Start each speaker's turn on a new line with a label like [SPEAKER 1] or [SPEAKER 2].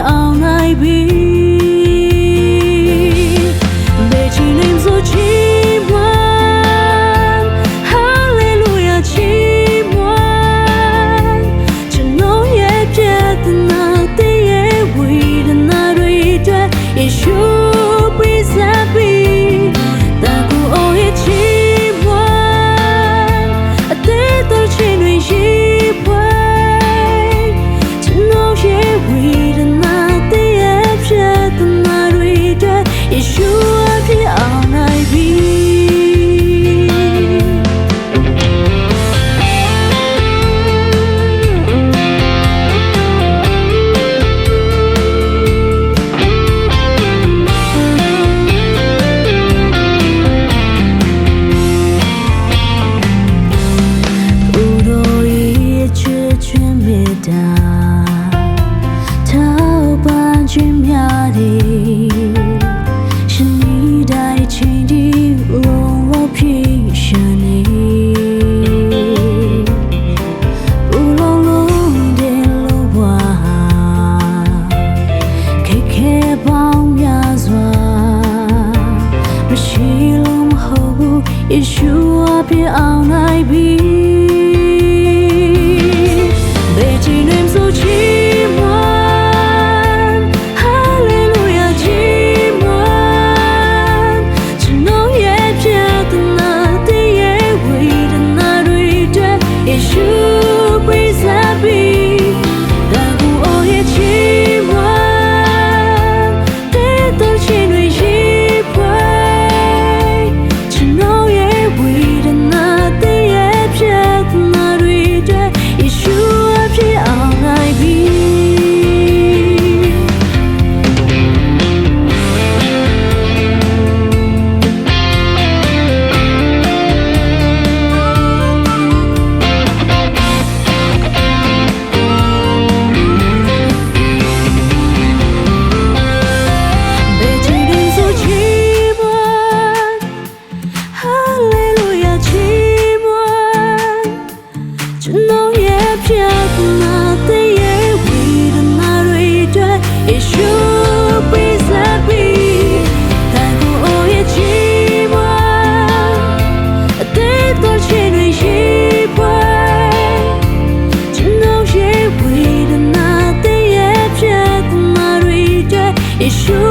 [SPEAKER 1] အောင်နိုင်ပြီဘယ်ချိန်မှမစိုးချီးမွမ်း Hallelujah ချီးမွမ်းကျွန်တော်ရဲ့ပြဿနာတည်းရဲ့ဝေဒနာတွေအတွက် Yeshua present meတကူအော်ရဲ့ချီးမွမ်းအသေးတော်ချင်းတွေရှိပွဲ Yeshua ဖြစ်အောင်နိုင်ပြီဘုတော်ရဲ့ချစ်ခြင်းမေတ္တာထောက်ပံ့ခြင်းများသည်Yeshua ဖြစ်အောင်နိုင်ပြီဘယ်ချိန်မှမစိုးချီးမွမ်း Hallelujah ချီးမွမ်းကျွန်တော်ရဲ့ပြဿနာတည်းရဲ့ဝေဒနာတွေအတွက် Yeshua present meတကူအော်ရဲ့ချီးမွမ်းတဲ့တော်ချင်းတွေရှိပွဲYeshua ဖြစ်အောင်နိုင်ပြီဘယ်ချိန်မှမစိုးချီးမွမ်း Hallelujah ချီးမွမ်းကျွန်တော်ရဲ့ပြဿနာတည်းရဲ့ဝေဒနာတွေအတွက် Yeshua present me တကူအော်ရဲ့ချီးမွမ်းအသေးတော်ချင်းတွေရှိပွဲကျွန်တော်ရဲ့ဝေဒနာတည်းရဲ့ပြဿနာတွေအတွက် Yeshua